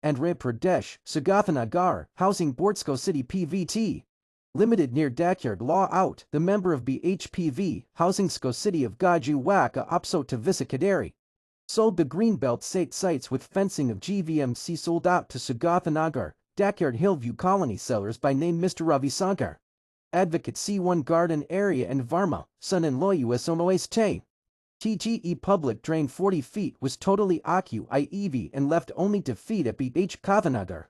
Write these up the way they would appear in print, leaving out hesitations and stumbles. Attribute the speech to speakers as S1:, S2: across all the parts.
S1: Andhra Pradesh, Sagatha Housing Board SCO City PVT. Limited near Dakyard Law Out, the member of BHPV, Housing SCO City of Gajuwaka Opso to Visakaderi. Sold the Greenbelt sites with fencing of GVMC sold out to Sagatha Dakyard Hillview Colony sellers by name Mr. Ravi Sankar. Advocate C1 Garden Area and Varma, son-in-law USOMOAS Tay. TGE public drain 40 feet was totally occupied and left only to feed at BH Kavanagar.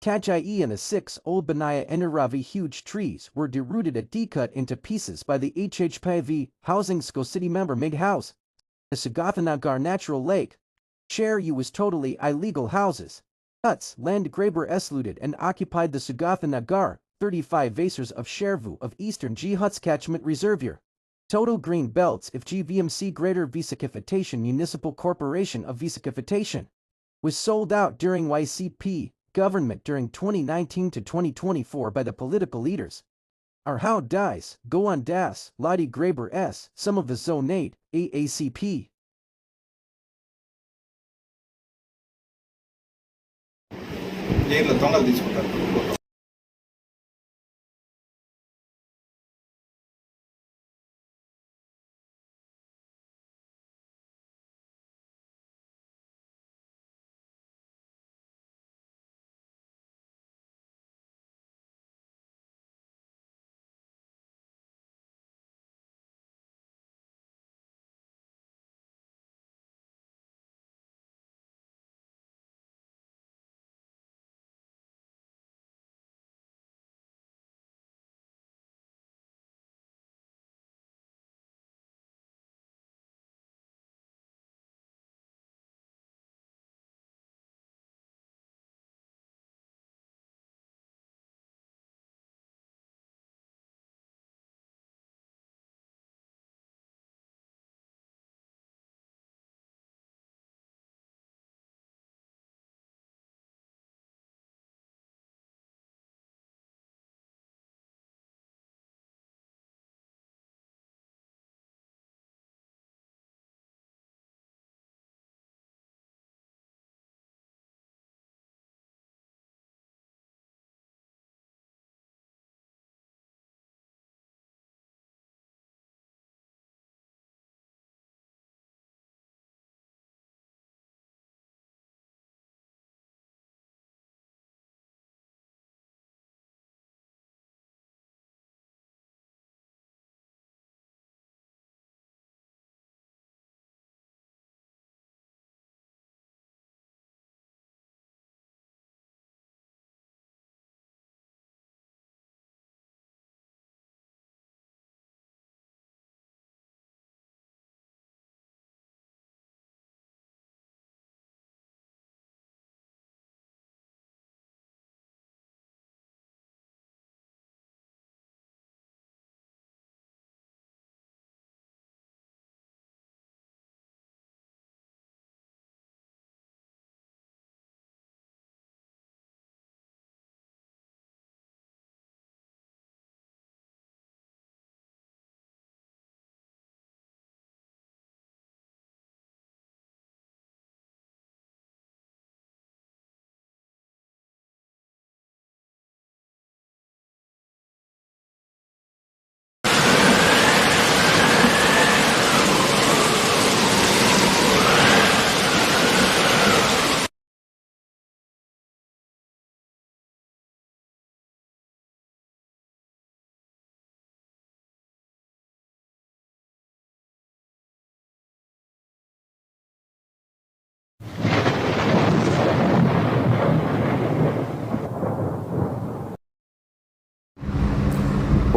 S1: Kajai and the 6 old Benaya Enaravi huge trees were derooted and cut into pieces by the HHPV Housing SCO City member Mig House. The Sagathanagar Natural Lake. Share U was totally illegal houses. Huts, land graber looted and occupied the Sagathanagar, 35 acres of Shervu of Eastern G Huts Catchment Reservoir. Total green belts if GVMC Greater Visakhapatnam Municipal Corporation of Visakhapatnam was sold out during YCP government during 2019 to 2024 by the political leaders. Our how dies, go on das, Ladi Graber S, some of the Zone 8, AACP.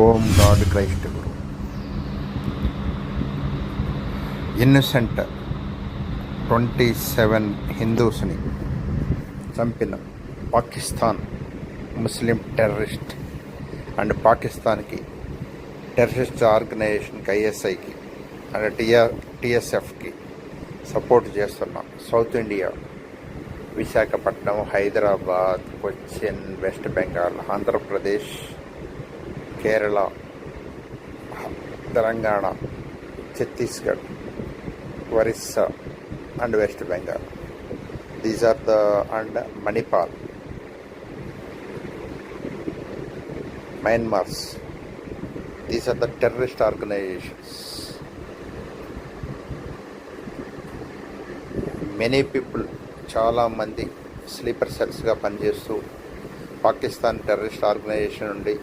S2: Om god Christ guru. Innocent 27 హిందూస్ని చంపిన Pakistan Muslim terrorist and పాకిస్తాన్కి terrorist ఆర్గనైజేషన్కి ఐఎస్ఐకి అండ్ టిఎస్ఎఫ్కి support చేస్తున్న south India, Visakhapatnam, Hyderabad, Cochin, west Bengal, Andhra Pradesh, Kerala, Telangana, Chhattisgarh, Orissa and west Bengal These are the and Manipal, Myanmar's. These are the terrorist organizations. Many people, చాలా మంది స్లీపర్ సెల్స్గా పనిచేస్తూ పాకిస్తాన్ టెర్రరిస్ట్ ఆర్గనైజేషన్ నుండి,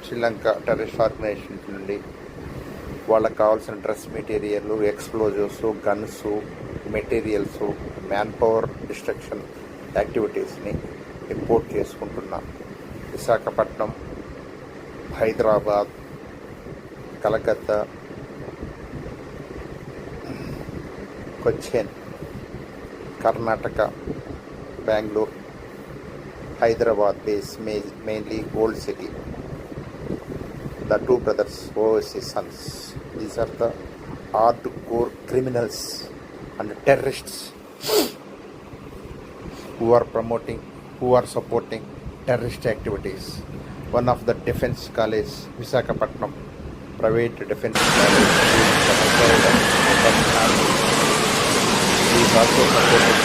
S2: శ్రీలంక టెర్రరిస్ట్ ఆర్గనైజేషన్ నుండి వాళ్ళకి కావాల్సిన dress material, explosives, guns, materials, man power destruction యాక్టివిటీస్ని import చేసుకుంటున్న Visakhapatnam, Hyderabad, Calcutta, Cochin, Karnataka, Bengaluru, Hyderabad base, mainly Gold City. The two brothers, overseas sons. These are the hardcore criminals and terrorists who are supporting terrorist activities. One of the defense college, Visakhapatnam, private defense college, is also supporting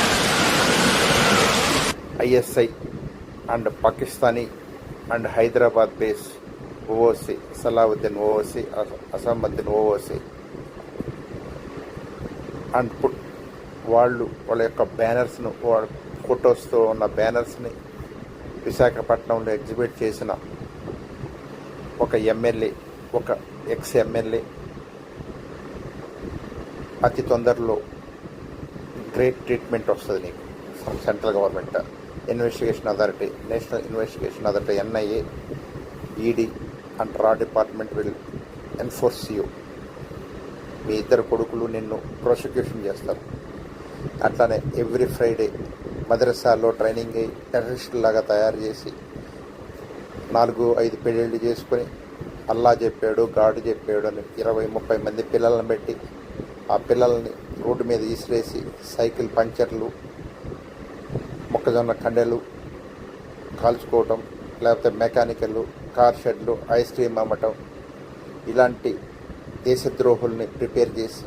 S2: ISI and Pakistani and Hyderabad base OOC, Salahuddin OOC, Asamuddin OOC, and put వాళ్ళ యొక్క బ్యానర్స్ను, ఫొటోస్తో ఉన్న బ్యానర్స్ని విశాఖపట్నంలో exhibit చేసిన ఒక MLA, ఒక ex MLA అతి తొందరలో great treatment వస్తుంది నీకు from central government. Investigation authority, national investigation authority, NIA, ED and రా డిపార్ట్మెంట్ విల్ ఎన్ఫోర్స్ యూ. మీ ఇద్దరు కొడుకులు నిన్ను ప్రాసిక్యూషన్ చేస్తారు. అట్లానే ఎవ్రీ ఫ్రైడే మదరసాల్లో ట్రైనింగ్ అయ్యి టెర్రరిస్టులాగా తయారు చేసి 4-5 పెళ్ళిళ్ళు చేసుకొని అల్లా చెప్పాడు, గాడు చెప్పాడు అని 20-30 మంది పిల్లలను పెట్టి ఆ పిల్లల్ని రోడ్డు మీద ఈసిరేసి సైకిల్ పంచర్లు, మొక్కజొన్న కండెలు కాల్చుకోవటం, లేకపోతే మెకానికల్, కార్ షెడ్లు, ఐస్ క్రీమ్ అమ్మటం, ఇలాంటి దేశద్రోహుల్ని ప్రిపేర్ చేసి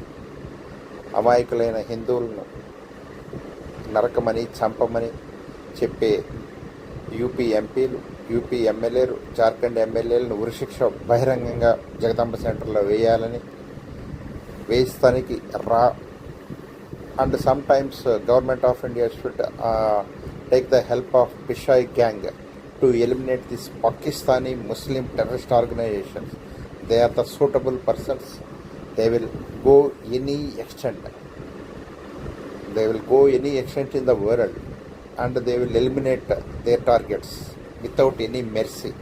S2: అమాయకులైన హిందువులను నరకమని, చంపమని చెప్పే యూపీ ఎంపీలు, యూపీ ఎమ్మెల్యేలు, జార్ఖండ్ ఎమ్మెల్యేలను ఉరిశిక్ష బహిరంగంగా జగదాంబ సెంటర్లో వేయిస్తానికి and sometimes government of India should take the help of Peshai gang to eliminate these Pakistani Muslim terrorist organizations. They are the suitable persons. They will go any extent. They will go any extent in the world and they will eliminate their targets without any mercy.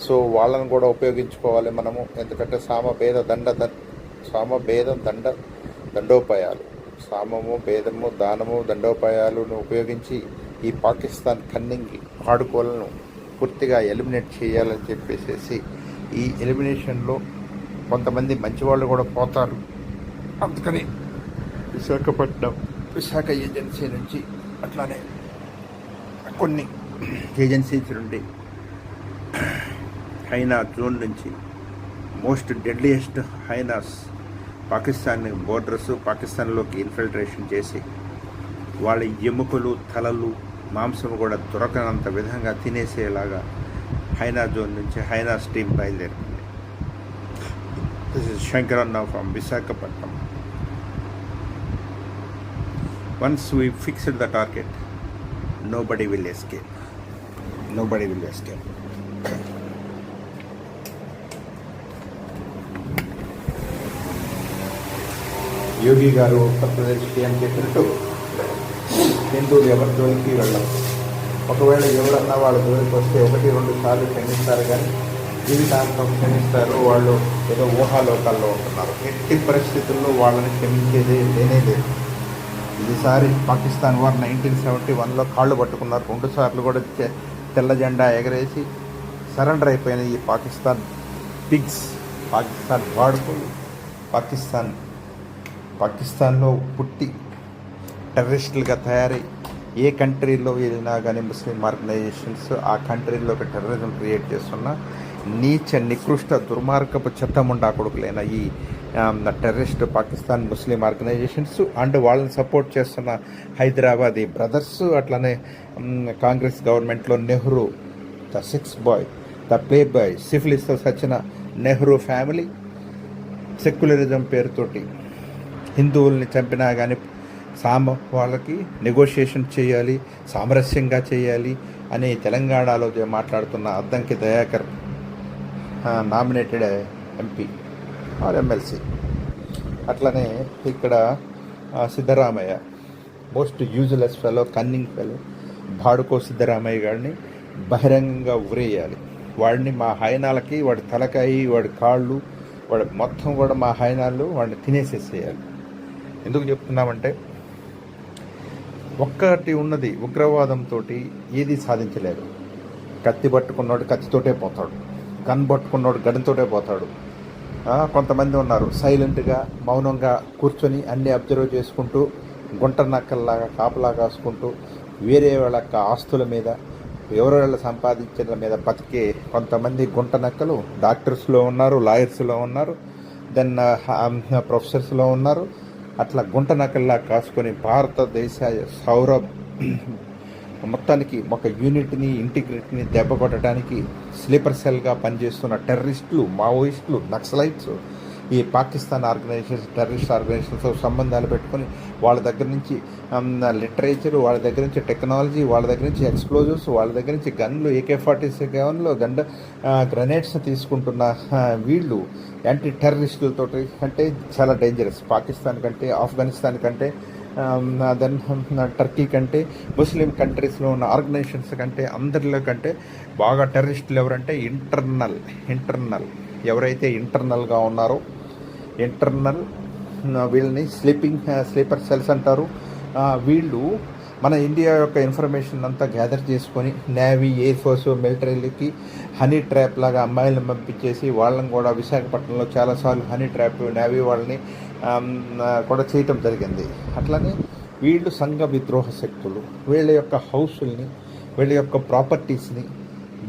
S2: So వాళ్ళని కూడా ఉపయోగించుకోవాలి మనము. ఎందుకంటే దండోపాయాలు, సామము, భేదము, దానము, దండోపాయాలను ఉపయోగించి ఈ Pakistan cunning ఆడుకోలను పూర్తిగా ఎలిమినేట్ చేయాలని చెప్పేసి ఈ ఎలిమినేషన్లో కొంతమంది మంచివాళ్ళు కూడా పోతారు. అందుకని విశాఖ ఏజెన్సీ నుంచి, అట్లానే కొన్ని ఏజెన్సీస్ నుండి, హైనా జోన్ నుంచి most deadliest hyenas Pakistan borders, పాకిస్తాన్లోకి ఇన్ఫిల్ట్రేషన్ చేసి వాళ్ళ ఎముకలు, తలలు, మాంసం కూడా దొరకనంత విధంగా తినేసేలాగా హైనా జోన్ నుంచి హైనాస్ టీం బయలుదేరింది. This is Shankaranna from Visakhapatnam. Once we fixed the target, nobody will escape. యోగి గారు ఉత్తరప్రదేశ్ సీఎం చెప్పినట్టు హిందువులు ఎవరి జోలికి వెళ్ళరు. ఒకవేళ ఎవరన్నా వాళ్ళ జోలికి వస్తే 1-2 సార్లు క్షమిస్తారు, కానీ జీవితాంతం క్షమిస్తారు. వాళ్ళు ఏదో ఊహాలోకాల్లో ఉంటున్నారు. ఎట్టి పరిస్థితుల్లో వాళ్ళని క్షమించేది లేనే లేదు. ఈసారి పాకిస్తాన్ వారు 1971లో కాళ్ళు పట్టుకున్నారు. 2 సార్లు కూడా తెల్ల జెండా ఎగరేసి సరెండర్ అయిపోయిన ఈ పాకిస్తాన్ పిగ్స్, పాకిస్తాన్ వాడుకులు, పాకిస్తాన్లో పుట్టి టెర్రరిస్టులుగా తయారై ఏ కంట్రీలో వెళ్ళినా కానీ ముస్లిం ఆర్గనైజేషన్స్ ఆ కంట్రీలోకి టెర్రరిజం క్రియేట్ చేస్తున్న నీచ, నికృష్ట, దుర్మార్గపు చెత్తముండా కొడుకులైన ఈ terrorist Pakistan Muslim organisations and వాళ్ళని సపోర్ట్ చేస్తున్న హైదరాబాదీ బ్రదర్స్, అట్లనే కాంగ్రెస్ గవర్నమెంట్లో Nehru, the sex boy, the play boy, సిఫిలిస్తో సచిన నెహ్రూ ఫ్యామిలీ, సెక్యులరిజం పేరుతోటి హిందువుల్ని చంపినా కానీ వాళ్ళకి నెగోషియేషన్ చేయాలి, సామరస్యంగా చేయాలి అని తెలంగాణలో మాట్లాడుతున్న Addanki Dayakar nominated MP or MLC. అట్లనే ఇక్కడ Siddaramaiah, most useless fellow, cunning fellow, బాడుకో సిద్ధరామయ్య గారిని బహిరంగంగా ఉరేయాలి. వాడిని మా హైనాలకి, వాడి తలకాయి, వాడి కాళ్ళు, వాడి మొత్తం కూడా మా హైనాలు వాడిని తినేసేసేయాలి. ఎందుకు చెప్తున్నామంటే ఒక్కటి ఉన్నది, ఉగ్రవాదంతో ఏది సాధించలేదు. కత్తి పట్టుకున్నాడు కత్తితోటే పోతాడు, గన్ పట్టుకున్నాడు గన్తోటే పోతాడు. కొంతమంది ఉన్నారు సైలెంట్గా మౌనంగా కూర్చొని అన్నీ అబ్జర్వ్ చేసుకుంటూ గుంట నక్కల్లాగా కాపలా కాసుకుంటూ వేరే వాళ్ళ ఆస్తుల మీద, ఎవరి సంపాదించిన మీద బతికే కొంతమంది గుంట నక్కలు డాక్టర్స్లో ఉన్నారు, లాయర్స్లో ఉన్నారు, దెన్ ప్రొఫెసర్స్లో ఉన్నారు. అట్లా గుంట నకల్లా కాసుకొని భారతదేశ మొత్తానికి ఒక యూనిట్ని, ఇంటిగ్రిటీని దెబ్బ కొట్టడానికి స్లీపర్ సెల్గా పనిచేస్తున్న టెర్రరిస్టులు, మావోయిస్టులు, నక్సలైట్స్ ఈ పాకిస్తాన్ టెర్రరిస్ట్ ఆర్గనైజేషన్స్తో సంబంధాలు పెట్టుకొని వాళ్ళ దగ్గర నుంచి లిటరేచరు, వాళ్ళ దగ్గర నుంచి టెక్నాలజీ, వాళ్ళ దగ్గర నుంచి ఎక్స్ప్లోజివ్స్, వాళ్ళ దగ్గర నుంచి గన్లు, AK-47లో గ్రనేడ్స్ తీసుకుంటున్న వీళ్ళు యాంటీ టెర్రరిస్టులతో అంటే చాలా డేంజరస్. పాకిస్తాన్ కంటే, ఆఫ్ఘనిస్తాన్ కంటే, దెన్ టర్కీ కంటే, ముస్లిం కంట్రీస్లో ఉన్న ఆర్గనైజేషన్స్ కంటే, అందరిలో కంటే బాగా టెర్రరిస్టులు ఎవరంటే ఇంటర్నల్ ఎవరైతే ఇంటర్నల్గా ఉన్నారో, వీళ్ళని స్లీపర్ సెల్స్ అంటారు. వీళ్ళు మన ఇండియా యొక్క ఇన్ఫర్మేషన్ అంతా గ్యాదర్ చేసుకొని నేవీ, ఎయిర్ ఫోర్స్, మిలిటరీలకి హనీ ట్రాప్ లాగా అమ్మాయిలను పంపించేసి వాళ్ళని కూడా విశాఖపట్నంలో చాలాసార్లు హనీ ట్రాప్ నేవీ వాళ్ళని కూడా చేయటం జరిగింది. అట్లనే వీళ్ళు సంఘ విద్రోహ శక్తులు. వీళ్ళ యొక్క హౌసుల్ని, వీళ్ళ యొక్క ప్రాపర్టీస్ని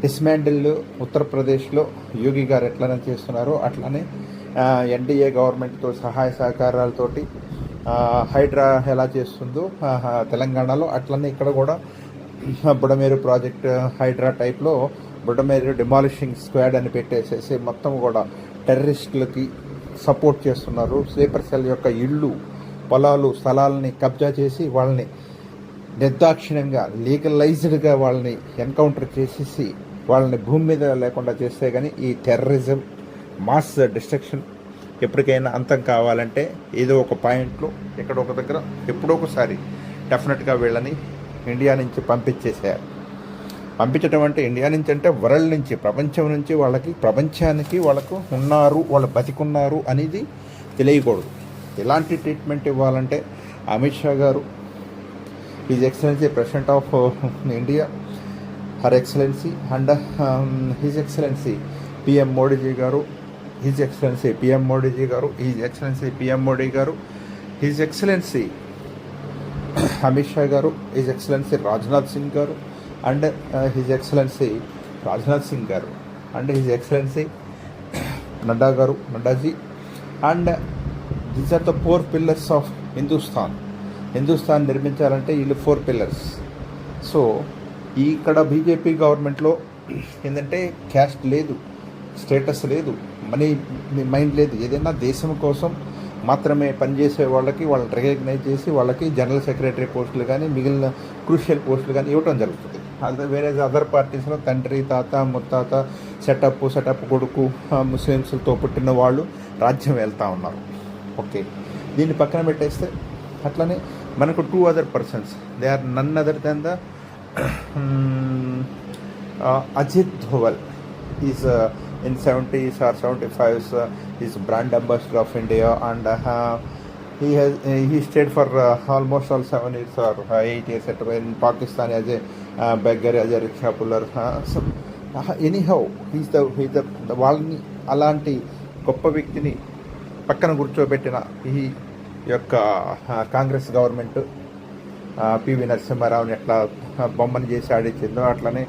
S2: డిస్మాండిల్ ఉత్తరప్రదేశ్లో యోగి గారు ఎట్లనే చేస్తున్నారో అట్లనే NDA గవర్నమెంట్తో సహాయ సహకారాలతోటి హైడ్రా ఎలా చేస్తుందో తెలంగాణలో, అట్లనే ఇక్కడ కూడా బుడమేరు ప్రాజెక్ట్ హైడ్రా టైప్లో బుడమేరు డిమాలిషింగ్ స్క్వాడ్ అని పెట్టేసేసి మొత్తం కూడా టెర్రరిస్టులకి సపోర్ట్ చేస్తున్నారు. స్లీపర్ సెల్ యొక్క ఇళ్ళు, పొలాలు, స్థలాలని కబ్జా చేసి వాళ్ళని నిర్దాక్షిణ్యంగా లీగలైజ్డ్గా వాళ్ళని ఎన్కౌంటర్ చేసేసి వాళ్ళని భూమి మీద లేకుండా చేస్తే కానీ ఈ టెర్రరిజం, మాస్ డిస్ట్రక్షన్ ఎప్పటికైనా అంతం కావాలంటే ఏదో ఒక పాయింట్లో ఎక్కడో ఒక దగ్గర ఎప్పుడో ఒకసారి డెఫినెట్గా వీళ్ళని ఇండియా నుంచి పంపించేసేయాలి. పంపించడం అంటే ఇండియా నుంచి అంటే వరల్డ్ నుంచి, ప్రపంచం నుంచి ప్రపంచానికి వాళ్ళకు ఉన్నారు, వాళ్ళు బతికున్నారు అనేది తెలియకూడదు. ఎలాంటి ట్రీట్మెంట్ ఇవ్వాలంటే Amit Shah garu, his excellency president of India, her excellency and his excellency PM Modiji garu, his excellency PM Modiji garu, his excellency PM Modi గారు, his excellency Amit Shah garu, his excellency Rajnath Singh గారు and his excellency and his excellency Nadda ji and these are the 4 pillars of Hindustan నిర్మించాలంటే వీళ్ళు 4 pillars. So ఇక్కడ BJP గవర్నమెంట్లో ఏంటంటే caste లేదు, status లేదు, money mind లేదు. ఏదైనా దేశం కోసం మాత్రమే పనిచేసే వాళ్ళని రికగ్నైజ్ చేసి వాళ్ళకి జనరల్ సెక్రటరీ పోస్టులు కానీ మిగిలిన క్రూషియల్ పోస్టులు కానీ ఇవ్వడం జరుగుతుంది. వేరే అదర్ పార్టీస్లో తండ్రి, తాత, ముత్తాత, సెటప్ కొడుకు, ముస్లిమ్స్తో పుట్టిన వాళ్ళు రాజ్యం వెళ్తూ ఉన్నారు. ఓకే, దీన్ని పక్కన పెట్టేస్తే అట్లనే మనకు 2 other persons, they are none other than the Ajit Doval. He's in 70s or 75s, he's brand ambassador of India, and he stayed for almost all 7 years or 8 years in Pakistan as a beggar, as a rickshaw puller. So anyhow, he's the వాళ్ళని అలాంటి గొప్ప వ్యక్తిని పక్కన కూర్చోబెట్టిన ఈ యొక్క Congress government PV నరసింహారావుని ఎట్లా బొమ్మను చేసి ఆడించిందో అట్లనే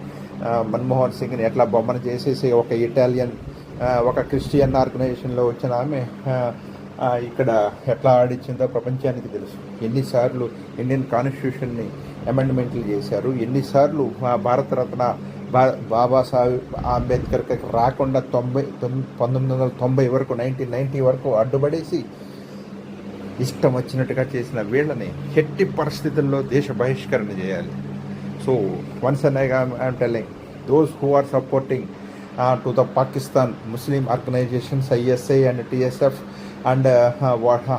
S2: మన్మోహన్ సింగ్ని ఎట్లా బొమ్మను చేసేసి ఒక ఇటాలియన్, ఒక క్రిస్టియన్ ఆర్గనైజేషన్లో వచ్చిన ఆమె ఇక్కడ ఎట్లా ఆడిచ్చిందో ప్రపంచానికి తెలుసు. ఎన్నిసార్లు ఇండియన్ కాన్స్టిట్యూషన్ని అమెండ్మెంట్లు చేశారు, ఎన్నిసార్లు భారతరత్న బాబాసాహెబ్ అంబేద్కర్కి రాకుండా 1990 వరకు 1990 వరకు అడ్డుపడేసి ఇష్టం వచ్చినట్టుగా చేసిన వీళ్ళని ఎట్టి పరిస్థితుల్లో దేశ బహిష్కరణ చేయాలి. So once and I'm telling those who are supporting to the Pakistan Muslim organizations ISI and TSF and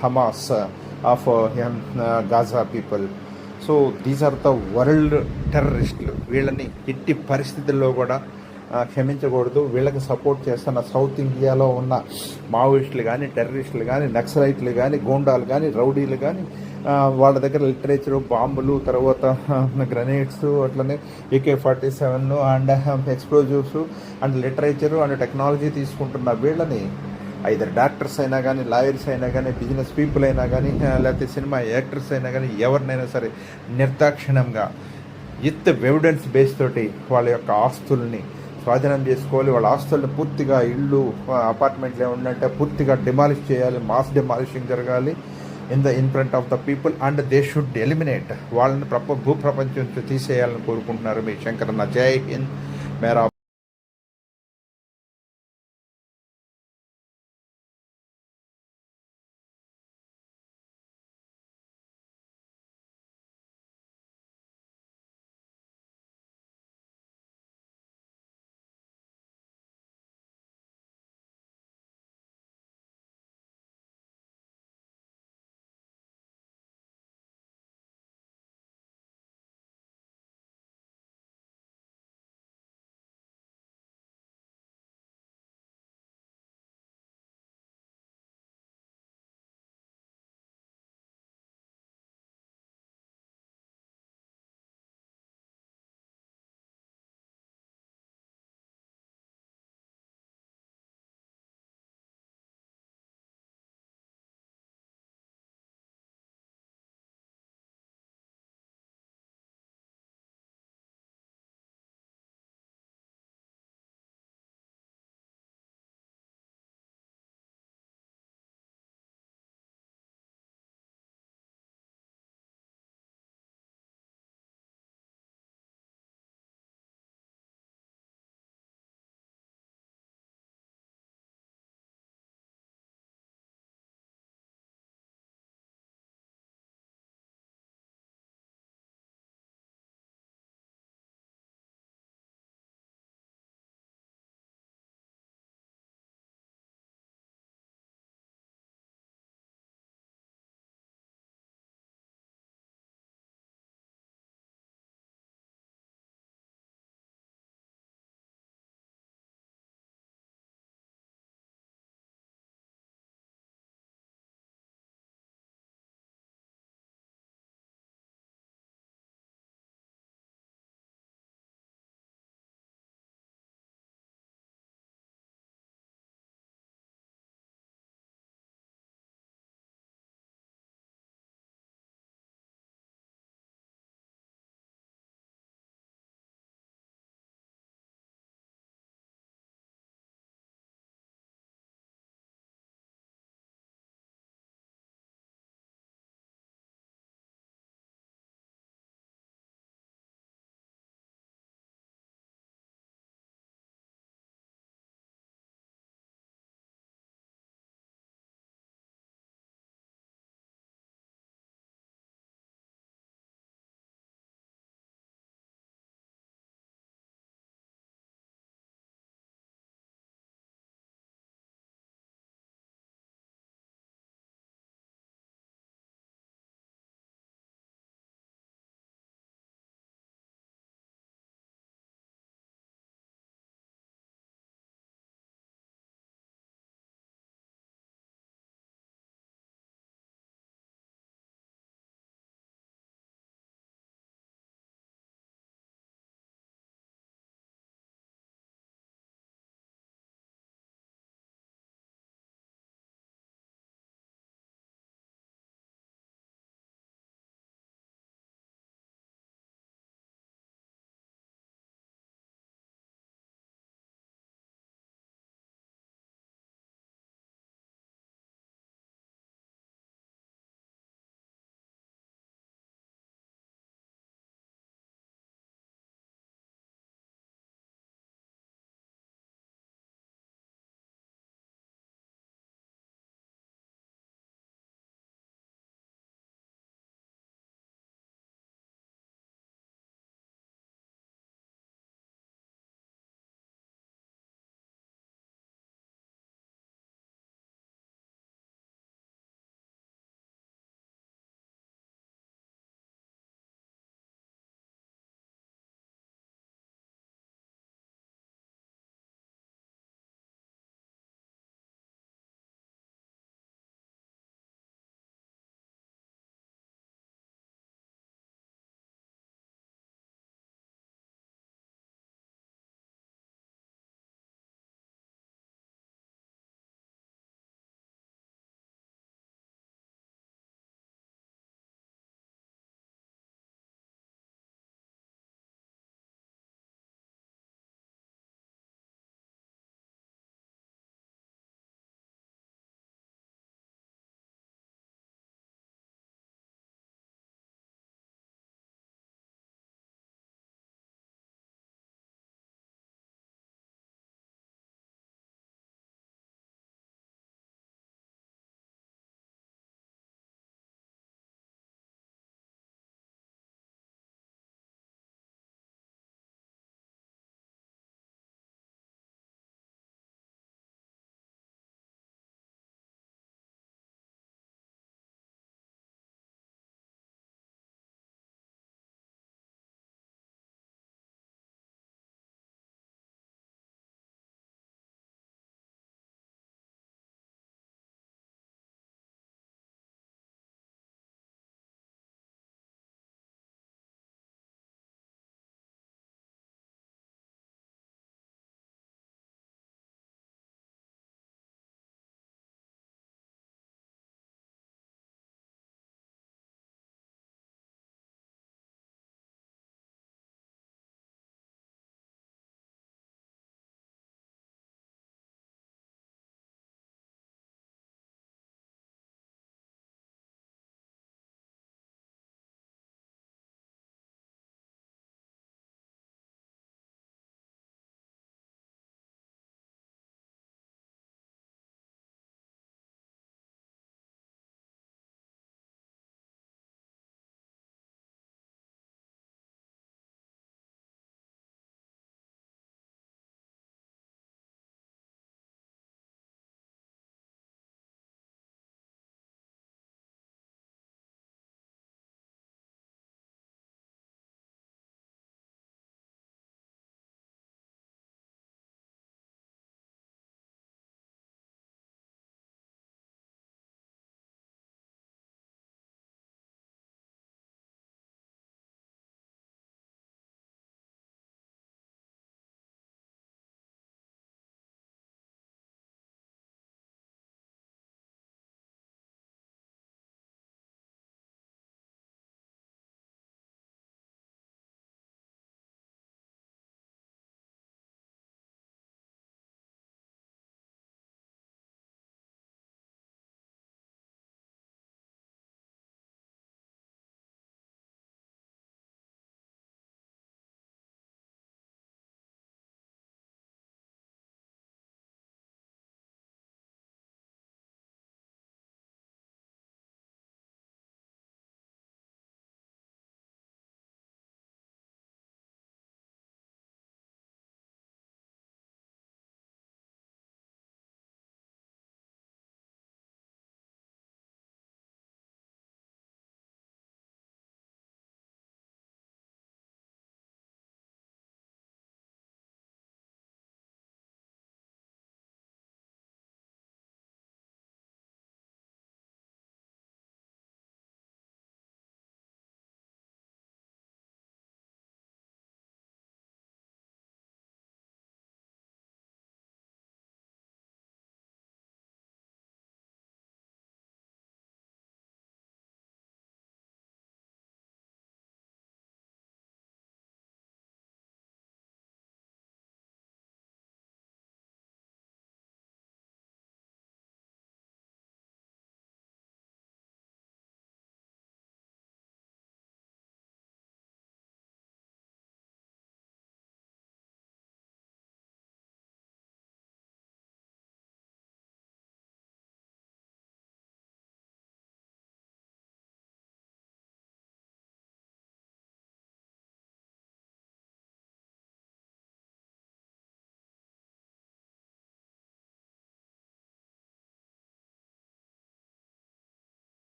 S2: Hamas of Gaza people. So these are the world టెర్రరిస్టులు. వీళ్ళని ఎట్టి పరిస్థితుల్లో కూడా క్షమించకూడదు. వీళ్ళకి సపోర్ట్ చేస్తున్న సౌత్ ఇండియాలో ఉన్న మావోయిస్టులు కానీ, టెర్రరిస్టులు కానీ, నక్సలైట్లు కానీ, గూండాలు కానీ, రౌడీలు కానీ, వాళ్ళ దగ్గర లిటరేచరు, బాంబులు, తర్వాత గ్రనేడ్స్, అట్లనే AK-47 and explosives and literature and technology తీసుకుంటున్న వీళ్ళని ఐదర్ డాక్టర్స్ అయినా కానీ, లాయర్స్ అయినా కానీ, బిజినెస్ పీపుల్ అయినా కానీ, లేకపోతే సినిమా యాక్టర్స్ అయినా కానీ, ఎవరినైనా సరే నిర్దాక్షిణ్యంగా విత్ ఎవిడెన్స్ బేస్ తోటి వాళ్ళ యొక్క ఆస్తుల్ని స్వాధీనం చేసుకోవాలి. వాళ్ళ ఆస్తుల్ని పూర్తిగా ఇళ్ళు, అపార్ట్మెంట్లు ఏముందంటే పూర్తిగా డిమాలిష్ చేయాలి. మాస్ డిమాలిషింగ్ జరగాలి in front of the people and they should eliminate. వాళ్ళని భూప్రపంచం నుంచి తీసేయాలని కోరుకుంటున్నారు మీ శంకరన్న. జై హింద్. మేరా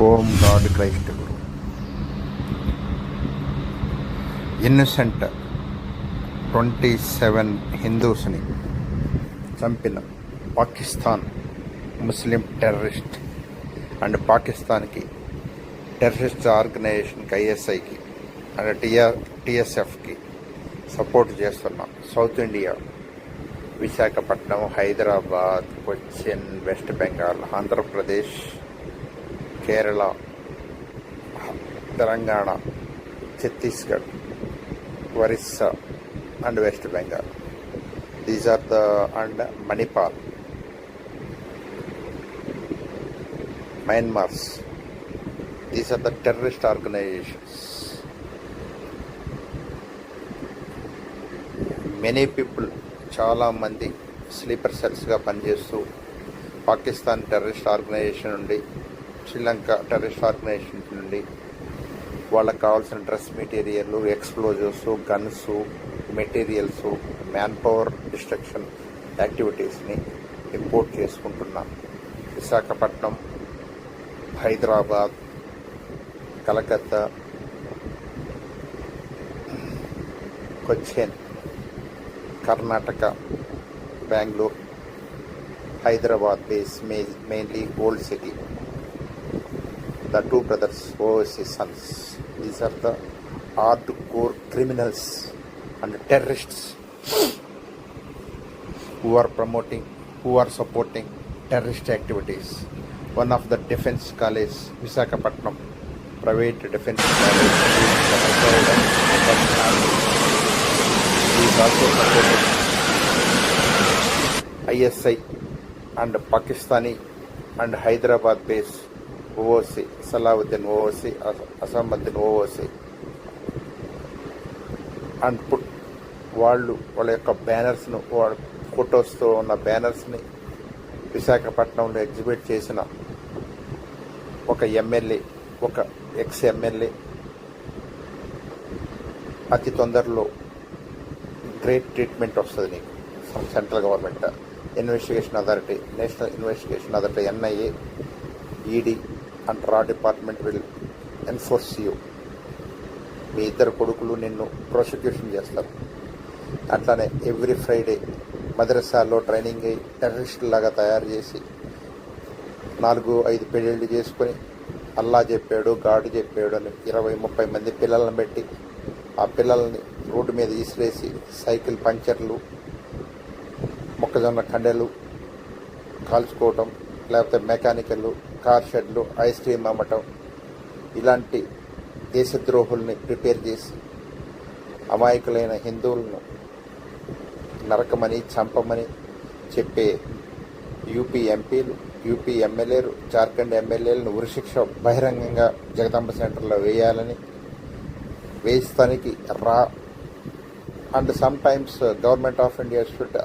S2: ఓం గాడ్ క్రైస్ట్ గురు. ఇన్నసెంట్ 27 హిందూస్ని చంపిన పాకిస్తాన్ ముస్లిం టెర్రరిస్ట్ అండ్ పాకిస్తాన్కి టెర్రరిస్ట్ ఆర్గనైజేషన్కి ఐఎస్ఐకి అండ్ టిఎస్ఎఫ్కి సపోర్ట్ చేస్తున్న south India Visakhapatnam, Hyderabad, Cochin, west Bengal, Andhra Pradesh, Kerala, Telangana, Chhattisgarh, Orissa and west Bengal. These are the and Manipal, Myanmar. These are the terrorist organizations. Many people, చాలా మంది స్లీపర్ సెల్స్గా పనిచేస్తూ పాకిస్తాన్ టెర్రరిస్ట్ ఆర్గనైజేషన్ నుండి, శ్రీలంక టెర్రరిస్ట్ ఆర్గనైజేషన్ నుండి వాళ్ళకి కావాల్సిన dress material, explosives, guns, materials, man power destruction యాక్టివిటీస్ని import చేసుకుంటున్నాం. Visakhapatnam, Hyderabad, Calcutta, Cochin, Karnataka, Bengaluru, Hyderabad base mainly old city. The two brothers, overseas sons. These are the hardcore criminals and terrorists who are supporting terrorist activities. One of the defense college, Visakhapatnam, private defense college, is also supporting ISI and Pakistani and Hyderabad based OOC, Salahuddin OOC, Asamuddin OOC, and put వాళ్ళ యొక్క బ్యానర్స్ను, ఫొటోస్తో ఉన్న బ్యానర్స్ని విశాఖపట్నంలో exhibit చేసిన ఒక MLA, ఒక ex MLA అతి తొందరలో great treatment వస్తుంది నీకు from central government. Investigation authority, national investigation authority, NIA, ED and రా డిపార్ట్మెంట్ విల్ ఎన్ఫోర్స్ యూ. మీ ఇద్దరు కొడుకులు నిన్ను ప్రాసిక్యూషన్ చేస్తారు. అట్లానే ఎవ్రీ ఫ్రైడే మదరసాల్లో ట్రైనింగ్ అయ్యి టెర్రరిస్టులాగా తయారు చేసి 4-5 పెళ్ళిళ్ళు చేసుకొని అల్లా చెప్పాడు, గాడు చెప్పాడు అని 20-30 మంది పిల్లలను పెట్టి ఆ పిల్లల్ని రోడ్డు మీద ఈసిరేసి సైకిల్ పంచర్లు, మొక్కజొన్న కండెలు కాల్చుకోవటం, లేకపోతే మెకానికల్, కార్ షెడ్లు, ఐస్ క్రీమ్ అమ్మటం, ఇలాంటి దేశద్రోహుల్ని ప్రిపేర్ చేసి అమాయకులైన హిందువులను నరకమని, చంపమని చెప్పే యూపీ ఎంపీలు, యూపీ ఎమ్మెల్యేలు, జార్ఖండ్ ఎమ్మెల్యేలను ఉరిశిక్ష బహిరంగంగా జగదాంబ సెంటర్లో వేయాలని, వేయిస్తానికి రా and sometimes government of India should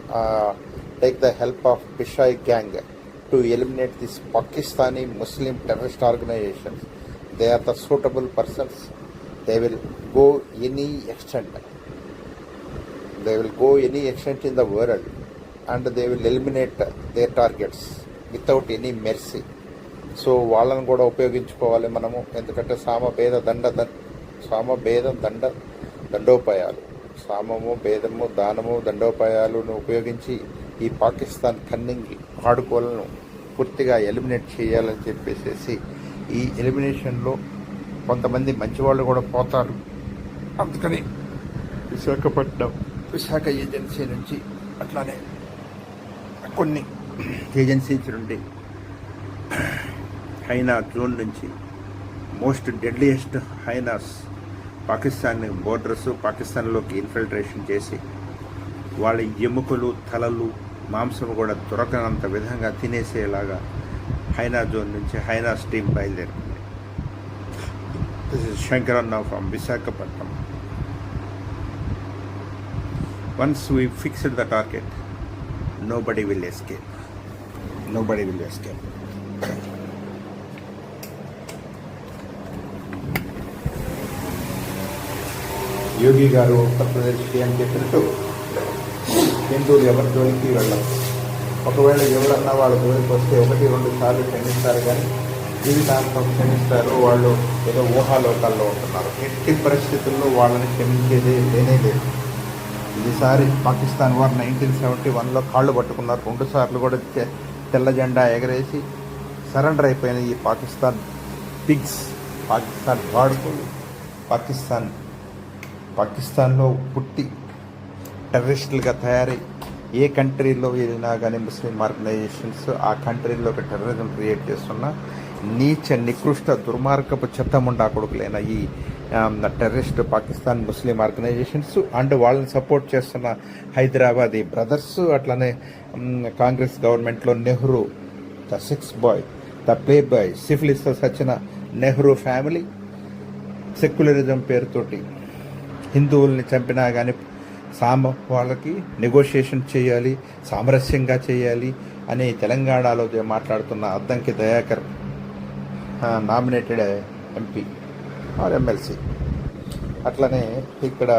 S2: take the help of పిషాయ్ gang to eliminate these Pakistani Muslim terrorist organizations. They are the suitable persons. They will go any extent. They will go any extent in the world and they will eliminate their targets without any mercy. So వాళ్ళను కూడా ఉపయోగించుకోవాలి మనము. ఎందుకంటే దండోపాయాలు, సామము, భేదము, దానము, దండోపాయాలను ఉపయోగించి ఈ Pakistan cunning ఆడుకోలను పూర్తిగా ఎలిమినేట్ చేయాలని చెప్పేసి ఈ ఎలిమినేషన్లో కొంతమంది మంచివాళ్ళు కూడా పోతారు. అందుకని విశాఖ ఏజెన్సీ నుంచి, అట్లానే కొన్ని ఏజెన్సీస్ నుండి, హైనా జోన్ నుంచి most deadliest hyenas Pakistan borders, పాకిస్తాన్లోకి ఇన్ఫిల్ట్రేషన్ చేసి వాళ్ళ ఎముకలు, తలలు, మాంసం కూడా దొరకనంత విధంగా తినేసేలాగా హైనా జోన్ నుంచి హైనాస్ టీం బయలుదేరింది. This is Shankaranna from Visakhapatnam. Once we fixed the target, nobody will escape. Yogi గారు ఉత్తరప్రదేశ్ సీఎం చెప్పినట్టు హిందువులు ఎవరి జోలికి వెళ్ళరు. ఒకవేళ ఎవరన్నా వాళ్ళ జోలికి వస్తే 1-2 సార్లు క్షమిస్తారు, కానీ జీవితాంతం క్షమిస్తారు. వాళ్ళు ఏదో ఊహాలోకాల్లో ఉంటున్నారు. ఎట్టి పరిస్థితుల్లో వాళ్ళని క్షమించేది లేనే లేదు. ఈసారి పాకిస్తాన్ వారు 1971లో కాళ్ళు పట్టుకున్నారు. 2 సార్లు కూడా తెల్ల జెండా ఎగరేసి సరెండర్ అయిపోయిన ఈ పాకిస్తాన్ పిగ్స్, పాకిస్తాన్ వాడుకోలు, పాకిస్తాన్లో పుట్టి టెర్రరిస్టులుగా తయారై ఏ కంట్రీలో వెళ్ళినా కానీ ముస్లిం ఆర్గనైజేషన్స్ ఆ కంట్రీలో ఒక టెర్రరిజం క్రియేట్ చేస్తున్న నీచ నికృష్ట దుర్మార్గపు చెత్తముండా కొడుకులైన ఈ terrorist Pakistan Muslim organisations and వాళ్ళని సపోర్ట్ చేస్తున్న హైదరాబాదీ బ్రదర్స్, అట్లనే కాంగ్రెస్ గవర్నమెంట్లో Nehru, the sex boy, the play boy, సిఫిలిస్తో సచిన నెహ్రూ ఫ్యామిలీ సెక్యులరిజం పేరుతోటి హిందువుల్ని చంపినా కానీ వాళ్ళకి నెగోషియేషన్ చేయాలి, సామరస్యంగా చేయాలి అని తెలంగాణలో మాట్లాడుతున్న Addanki Dayakar nominated MP or MLC. అట్లనే ఇక్కడ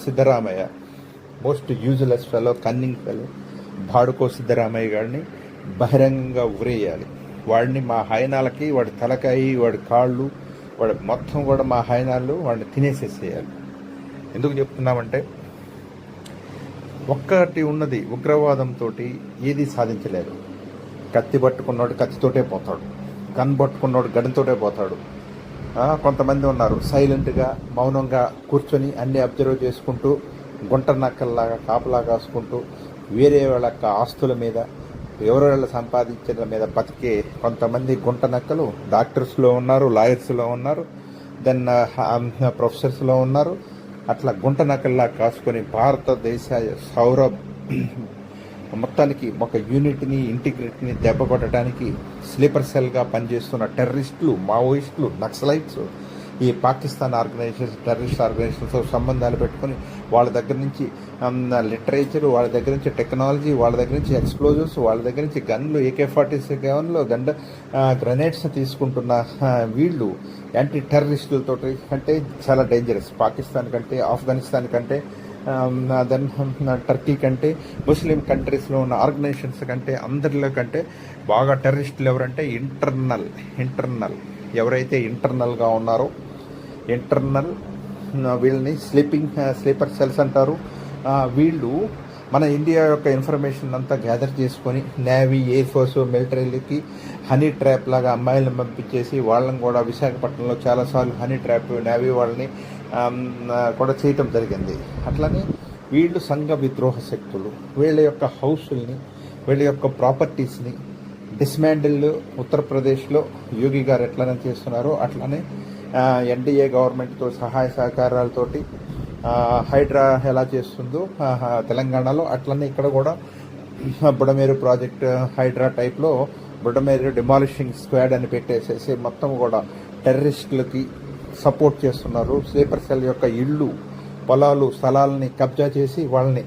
S2: Siddaramaiah most useless fellow, cunning fellow భాడుకో సిద్ధరామయ్య గారిని బహిరంగంగా ఉరేయాలి. వాడిని మా హైనాలకి వాడి తలకాయి, వాడి కాళ్ళు, వాడి మొత్తం కూడా మా హైనాలు వాడిని తినేసేసేయాలి. ఎందుకు చెప్తున్నామంటే ఒక్కటి ఉన్నది, ఉగ్రవాదంతో ఏది సాధించలేరు. కత్తి పట్టుకున్నాడు కత్తితోటే పోతాడు, గన్ పట్టుకున్నాడు గన్తోటే పోతాడు. కొంతమంది ఉన్నారు సైలెంట్గా మౌనంగా కూర్చొని అన్నీ అబ్జర్వ్ చేసుకుంటూ గుంట నక్కల్లాగా కాపలా కాసుకుంటూ వేరే వాళ్ళ ఆస్తుల మీద ఎవరెళ్ళ సంపాదించిన మీద బతికే కొంతమంది గుంట నక్కలు డాక్టర్స్లో ఉన్నారు, లాయర్స్లో ఉన్నారు, దెన్ ప్రొఫెసర్స్లో ఉన్నారు. అట్లా గుంట నకల్లా కాసుకొని భారతదేశ సౌర మొత్తానికి ఒక యూనిట్ని, ఇంటిగ్రిటీని దెబ్బ కొట్టడానికి స్లీపర్ సెల్గా పనిచేస్తున్న టెర్రరిస్టులు, మావోయిస్టులు, నక్సలైట్స్ ఈ పాకిస్తాన్ ఆర్గనైజేషన్స్, టెర్రరిస్ట్ ఆర్గనైజేషన్స్తో సంబంధాలు పెట్టుకొని వాళ్ళ దగ్గర నుంచి లిటరేచర్, వాళ్ళ దగ్గర నుంచి టెక్నాలజీ, వాళ్ళ దగ్గర నుంచి ఎక్స్ప్లోజివ్స్, వాళ్ళ దగ్గర నుంచి గన్లు, AK-47లో గ్రనేడ్స్ తీసుకుంటున్న వీళ్ళు యాంటీ టెర్రరిస్టులతో కంటే చాలా డేంజరస్. పాకిస్తాన్ కంటే, ఆఫ్ఘనిస్తాన్ కంటే, దెన్ టర్కీ కంటే, ముస్లిం కంట్రీస్లో ఉన్న ఆర్గనైజేషన్స్ కంటే, అందరిలో కంటే బాగా టెర్రరిస్టులు ఎవరంటే ఇంటర్నల్ ఎవరైతే ఇంటర్నల్గా ఉన్నారో, వీళ్ళని స్లీపర్ సెల్స్ అంటారు. వీళ్ళు మన ఇండియా యొక్క ఇన్ఫర్మేషన్ అంతా గ్యాదర్ చేసుకొని నేవీ, ఎయిర్ ఫోర్స్, మిలిటరీలకి హనీ ట్రాప్ లాగా అమ్మాయిలను పంపించేసి వాళ్ళని కూడా విశాఖపట్నంలో చాలాసార్లు హనీ ట్రాప్ నేవీ వాళ్ళని కూడా చేయటం జరిగింది. అట్లనే వీళ్ళు సంఘ విద్రోహ శక్తులు. వీళ్ళ యొక్క హౌసుల్ని, వీళ్ళ యొక్క ప్రాపర్టీస్ని డిస్మాండిల్ ఉత్తరప్రదేశ్లో యోగి గారు ఎట్లనే చేస్తున్నారో అట్లనే ఎన్డీఏ గవర్నమెంట్తో సహాయ సహకారాలతోటి హైడ్రా ఎలా చేస్తుందో తెలంగాణలో, అట్లనే ఇక్కడ కూడా బుడమేరు ప్రాజెక్ట్ హైడ్రా టైప్లో బుడమేరు డిమాలిషింగ్ స్క్వాడ్ అని పెట్టేసేసి మొత్తం కూడా టెర్రరిస్టులకి సపోర్ట్ చేస్తున్నారు. స్లీపర్ సెల్ యొక్క ఇళ్ళు, పొలాలు, స్థలాలని కబ్జా చేసి వాళ్ళని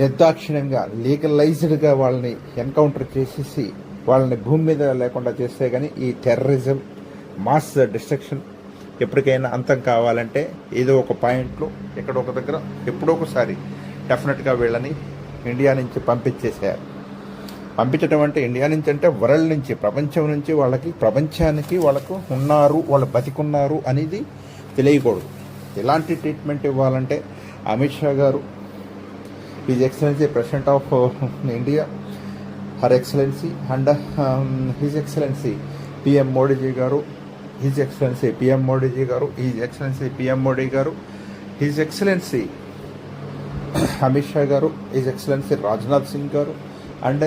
S2: నిర్దాక్షిణ్యంగా లీగలైజ్డ్గా వాళ్ళని ఎన్కౌంటర్ చేసేసి వాళ్ళని భూమి మీద లేకుండా చేస్తే కానీ ఈ టెర్రరిజం, మాస్ డిస్ట్రక్షన్ ఎప్పటికైనా అంతం కావాలంటే ఏదో ఒక పాయింట్లో ఎక్కడో ఒక దగ్గర ఎప్పుడో ఒకసారి డెఫినెట్గా వీళ్ళని ఇండియా నుంచి పంపించేసేయాలి. పంపించడం అంటే ఇండియా నుంచి అంటే వరల్డ్ నుంచి, ప్రపంచం నుంచి ప్రపంచానికి వాళ్ళకు ఉన్నారు, వాళ్ళు బతికున్నారు అనేది తెలియకూడదు. ఎలాంటి ట్రీట్మెంట్ ఇవ్వాలంటే Amit Shah garu, his excellency president of India, her excellency and his excellency PM Modiji garu, his excellency PM Modiji garu, his excellency PM Modi గారు, his excellency Amit Shah garu, his excellency Rajnath Singh గారు and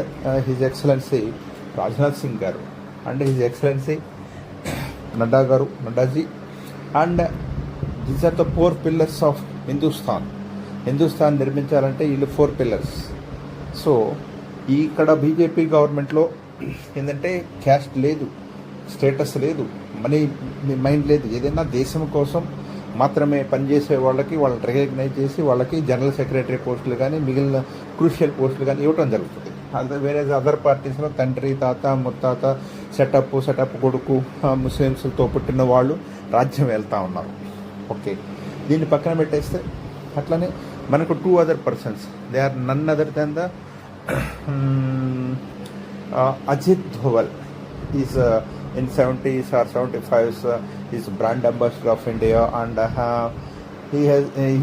S2: his excellency Rajnath Singh గారు and his excellency Nadda ji and these are the 4 pillars of Hindustan నిర్మించాలంటే వీళ్ళు 4 pillars. So ఇక్కడ BJP గవర్నమెంట్లో ఏంటంటే caste లేదు, status లేదు, మనీ మైండ్ లేదు. ఏదైనా దేశం కోసం మాత్రమే పనిచేసే వాళ్ళని రికగ్నైజ్ చేసి వాళ్ళకి జనరల్ సెక్రటరీ పోస్టులు కానీ మిగిలిన క్రూషియల్ పోస్టులు కానీ ఇవ్వడం జరుగుతుంది. వేరే అదర్ పార్టీస్లో తండ్రి, తాత, ముత్తాత, సెటప్ కొడుకు, ముస్లిమ్స్తో పుట్టిన వాళ్ళు రాజ్యం వెళ్తూ ఉన్నారు. ఓకే, దీన్ని పక్కన పెట్టేస్తే అట్లనే మనకు 2 other persons, they are none other than the Ajit Doval is in 70s or 75s. He's brand ambassador of India, and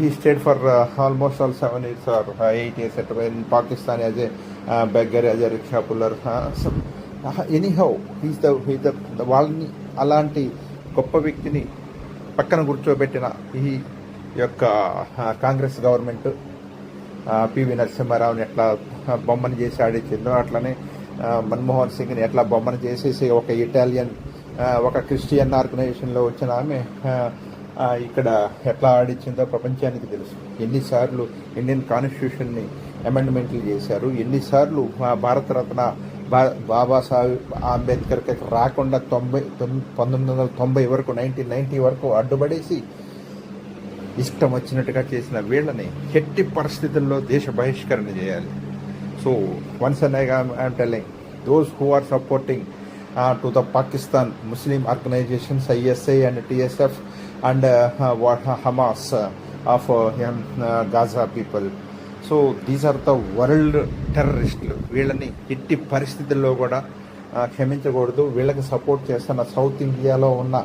S2: he stayed for almost all 7 years or 8 years in Pakistan as a beggar, as a rickshaw puller. Anyhow, he's the వాళ్ళని అలాంటి గొప్ప వ్యక్తిని పక్కన కూర్చోబెట్టిన ఈ యొక్క Congress government PV నరసింహారావుని ఎట్లా బొమ్మను చేసి ఆడించిందో అట్లనే మన్మోహన్ సింగ్ని ఎట్లా బొమ్మను చేసేసి ఒక ఇటాలియన్ ఒక క్రిస్టియన్ ఆర్గనైజేషన్లో వచ్చిన ఆమె ఇక్కడ ఎట్లా ఆడించిందో ప్రపంచానికి తెలుసు. ఎన్నిసార్లు ఇండియన్ కాన్స్టిట్యూషన్ని అమెండ్మెంట్లు చేశారు, ఎన్నిసార్లు భారతరత్న బాబాసాహెబ్ అంబేద్కర్కి రాకుండా 1990 వరకు 1990 వరకు అడ్డుపడేసి ఇష్టం వచ్చినట్టుగా చేసిన వీళ్ళని ఎట్టి పరిస్థితుల్లో దేశ బహిష్కరణ చేయాలి. So once and I'm telling those who are supporting to the Pakistan Muslim organisations ISI and TSF and Hamas of Gaza people. So these are the world టెర్రరిస్టులు. వీళ్ళని ఎట్టి పరిస్థితుల్లో కూడా క్షమించకూడదు. వీళ్ళకి సపోర్ట్ చేస్తున్న సౌత్ ఇండియాలో ఉన్న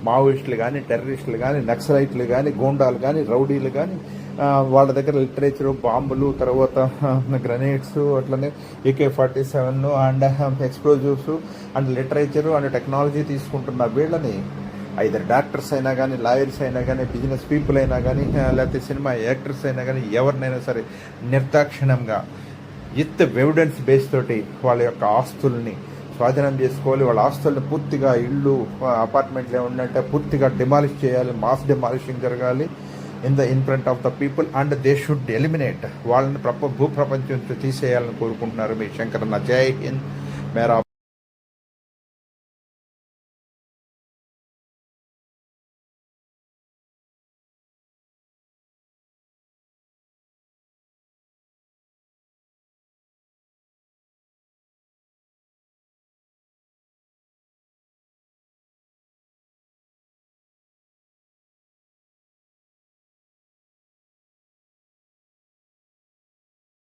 S2: మావోయిస్టులు కానీ, టెర్రరిస్టులు కానీ, నక్సలైట్లు కానీ, గూండాలు కానీ, రౌడీలు కానీ, వాళ్ళ దగ్గర లిటరేచరు, బాంబులు, తర్వాత గ్రనేడ్స్, అట్లనే AK-47 and explosives and literature and technology తీసుకుంటున్న వీళ్ళని ఐదర్ డాక్టర్స్ అయినా కానీ, లాయర్స్ అయినా కానీ, బిజినెస్ పీపుల్ అయినా కానీ, లేకపోతే సినిమా యాక్టర్స్ అయినా కానీ, ఎవరినైనా సరే నిర్దాక్షిణ్యంగా విత్ ఎవిడెన్స్ బేస్ తోటి వాళ్ళ యొక్క ఆస్తుల్ని స్వాధీనం చేసుకోవాలి. వాళ్ళ ఆస్తుల్ని పూర్తిగా ఇళ్ళు, అపార్ట్మెంట్లు ఏముందంటే పూర్తిగా డిమాలిష్ చేయాలి. మాస్ డిమాలిషింగ్ జరగాలి in front of the people and they should eliminate. వాళ్ళని భూప్రపంచం తీసేయాలని కోరుకుంటున్నారు మీ శంకరన్న. జై హింద్. మేరా